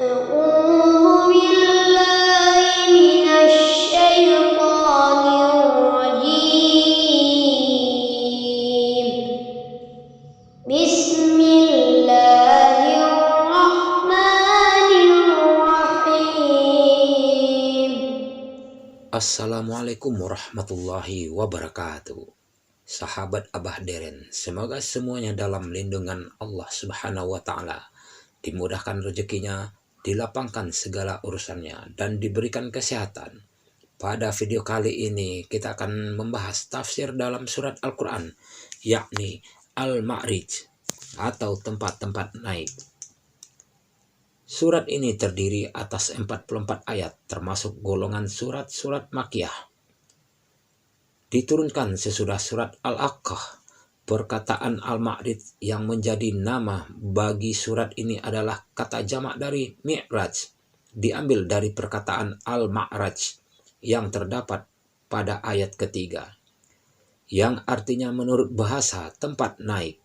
أعوذ بالله من الشيطان الرجيم بسم الله الرحمن الرحيم. Assalamualaikum warahmatullahi wabarakatuh. Sahabat Abah Deren, semoga semuanya dalam lindungan Allah Subhanahu wa Ta'ala, dimudahkan rezekinya, dilapangkan segala urusannya, dan diberikan kesehatan. Pada video kali ini kita akan membahas tafsir dalam surat Al-Quran, yakni Al-Ma'rij atau tempat-tempat naik. Surat ini terdiri atas 44 ayat, termasuk golongan surat-surat Makkiyah. Diturunkan sesudah surat Al-Haqqah. Perkataan Al-Ma'rij yang menjadi nama bagi surat ini adalah kata jamak dari Mi'raj, diambil dari perkataan Al-Ma'raj yang terdapat pada ayat ketiga, yang artinya menurut bahasa tempat naik.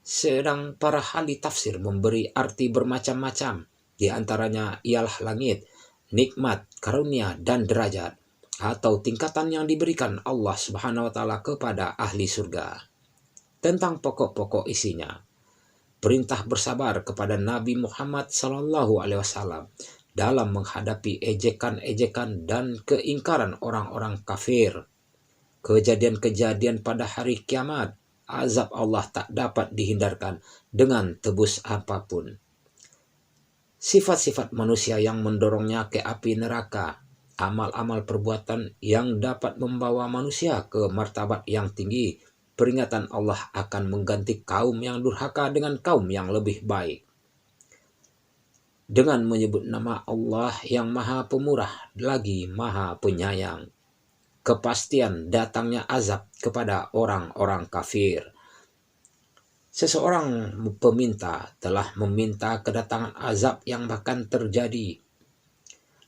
Sedang para ahli tafsir memberi arti bermacam-macam, di antaranya ialah langit, nikmat, karunia, dan derajat, atau tingkatan yang diberikan Allah Subhanahu wa Ta'ala kepada ahli surga. Tentang pokok-pokok isinya, perintah bersabar kepada Nabi Muhammad SAW dalam menghadapi ejekan-ejekan dan keingkaran orang-orang kafir. Kejadian-kejadian pada hari kiamat, azab Allah tak dapat dihindarkan dengan tebus apapun. Sifat-sifat manusia yang mendorongnya ke api neraka, amal-amal perbuatan yang dapat membawa manusia ke martabat yang tinggi, peringatan Allah akan mengganti kaum yang durhaka dengan kaum yang lebih baik. Dengan menyebut nama Allah yang Maha Pemurah lagi Maha Penyayang, kepastian datangnya azab kepada orang-orang kafir. Seseorang peminta telah meminta kedatangan azab yang bahkan terjadi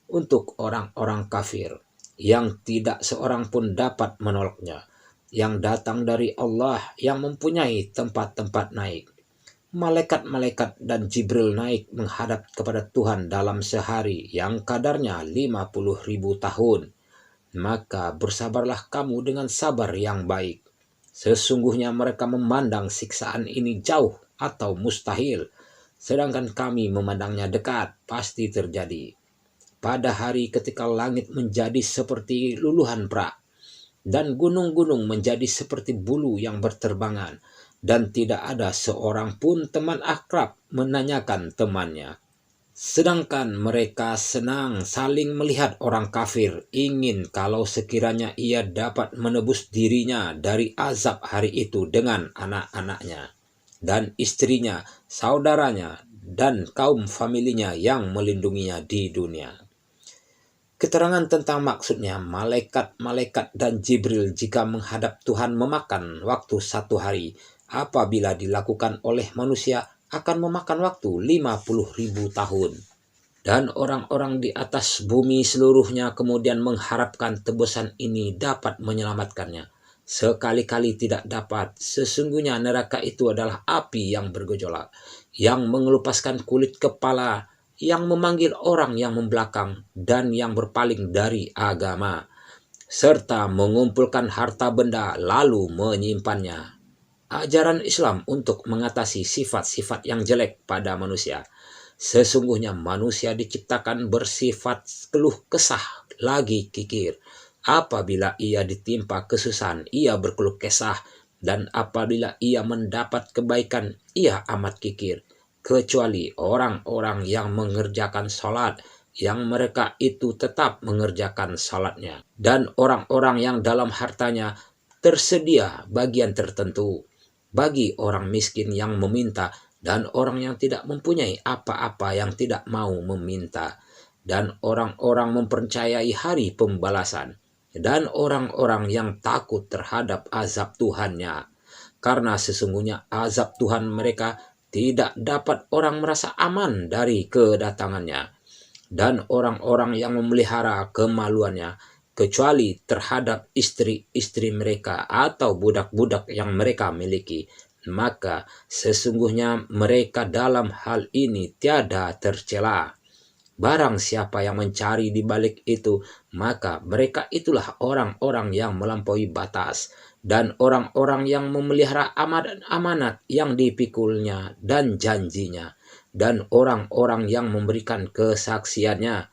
untuk orang-orang kafir, yang tidak seorang pun dapat menolaknya, yang datang dari Allah yang mempunyai tempat-tempat naik. Malaikat-malaikat dan Jibril naik menghadap kepada Tuhan dalam sehari yang kadarnya 50.000 tahun. Maka bersabarlah kamu dengan sabar yang baik. Sesungguhnya mereka memandang siksaan ini jauh atau mustahil, sedangkan kami memandangnya dekat, pasti terjadi. Pada hari ketika langit menjadi seperti luluhan perak, dan gunung-gunung menjadi seperti bulu yang berterbangan, dan tidak ada seorang pun teman akrab menanyakan temannya. Sedangkan mereka senang saling melihat orang kafir, ingin kalau sekiranya ia dapat menebus dirinya dari azab hari itu dengan anak-anaknya, dan istrinya, saudaranya, dan kaum familinya yang melindunginya di dunia. Keterangan tentang maksudnya malaikat-malaikat dan Jibril jika menghadap Tuhan memakan waktu 1 hari, apabila dilakukan oleh manusia akan memakan waktu 50.000 tahun. Dan orang-orang di atas bumi seluruhnya kemudian mengharapkan tebusan ini dapat menyelamatkannya. Sekali-kali tidak dapat. Sesungguhnya neraka itu adalah api yang bergejolak, yang mengelupaskan kulit kepala, yang memanggil orang yang membelakang dan yang berpaling dari agama, serta mengumpulkan harta benda lalu menyimpannya. Ajaran Islam untuk mengatasi sifat-sifat yang jelek pada manusia. Sesungguhnya manusia diciptakan bersifat keluh kesah lagi kikir. Apabila ia ditimpa kesusahan, ia berkeluh kesah, dan apabila ia mendapat kebaikan, ia amat kikir. Kecuali orang-orang yang mengerjakan salat, yang mereka itu tetap mengerjakan salatnya, dan orang-orang yang dalam hartanya tersedia bagian tertentu bagi orang miskin yang meminta, dan orang yang tidak mempunyai apa-apa yang tidak mau meminta, dan orang-orang mempercayai hari pembalasan, dan orang-orang yang takut terhadap azab Tuhannya, karena sesungguhnya azab Tuhan mereka tidak dapat orang merasa aman dari kedatangannya, dan orang-orang yang memelihara kemaluannya, kecuali terhadap istri-istri mereka atau budak-budak yang mereka miliki, maka sesungguhnya mereka dalam hal ini tiada tercela. Barang siapa yang mencari di balik itu, maka mereka itulah orang-orang yang melampaui batas, dan orang-orang yang memelihara amanat yang dipikulnya dan janjinya, dan orang-orang yang memberikan kesaksiannya,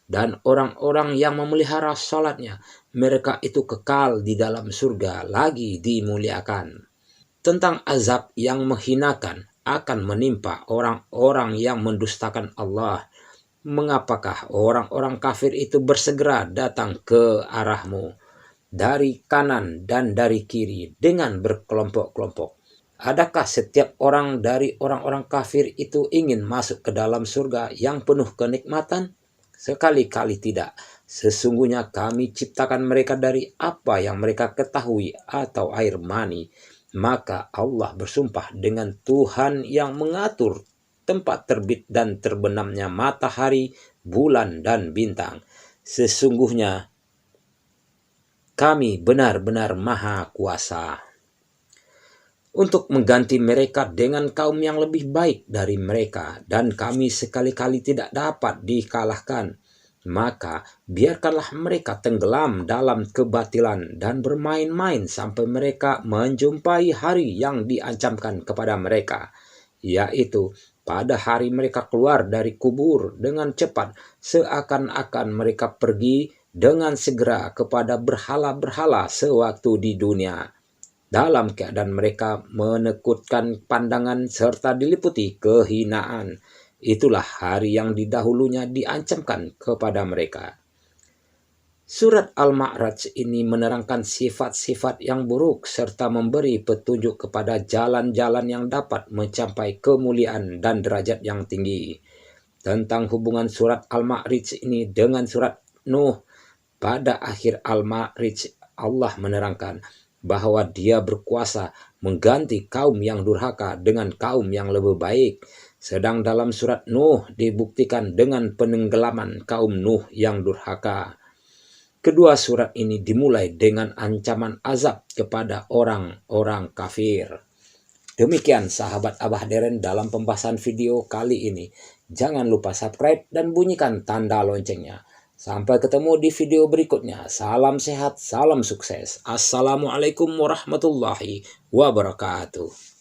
dan orang-orang yang memelihara sholatnya. Mereka itu kekal di dalam surga, lagi dimuliakan. Tentang azab yang menghinakan akan menimpa orang-orang yang mendustakan Allah. Mengapakah orang-orang kafir itu bersegera datang ke arahmu dari kanan dan dari kiri dengan berkelompok-kelompok? Adakah setiap orang dari orang-orang kafir itu ingin masuk ke dalam surga yang penuh kenikmatan? Sekali-kali tidak. Sesungguhnya kami ciptakan mereka dari apa yang mereka ketahui atau air mani. Maka Allah bersumpah dengan Tuhan yang mengatur tempat terbit dan terbenamnya matahari, bulan, dan bintang. Sesungguhnya kami benar-benar maha kuasa untuk mengganti mereka dengan kaum yang lebih baik dari mereka, dan kami sekali-kali tidak dapat dikalahkan. Maka biarkanlah mereka tenggelam dalam kebatilan dan bermain-main sampai mereka menjumpai hari yang diancamkan kepada mereka, yaitu pada hari mereka keluar dari kubur dengan cepat, seakan-akan mereka pergi dengan segera kepada berhala-berhala sewaktu di dunia, dalam keadaan mereka menekutkan pandangan serta diliputi kehinaan. Itulah hari yang didahulunya diancamkan kepada mereka. Surat Al-Ma'raj ini menerangkan sifat-sifat yang buruk serta memberi petunjuk kepada jalan-jalan yang dapat mencapai kemuliaan dan derajat yang tinggi. Tentang hubungan surat Al-Ma'raj ini dengan surat Nuh, pada akhir Al-Ma'raj Allah menerangkan bahwa Dia berkuasa mengganti kaum yang durhaka dengan kaum yang lebih baik. Sedang dalam surat Nuh dibuktikan dengan penenggelaman kaum Nuh yang durhaka. Kedua surat ini dimulai dengan ancaman azab kepada orang-orang kafir. Demikian sahabat Abah Deren dalam pembahasan video kali ini. Jangan lupa subscribe dan bunyikan tanda loncengnya. Sampai ketemu di video berikutnya. Salam sehat, salam sukses. Assalamualaikum warahmatullahi wabarakatuh.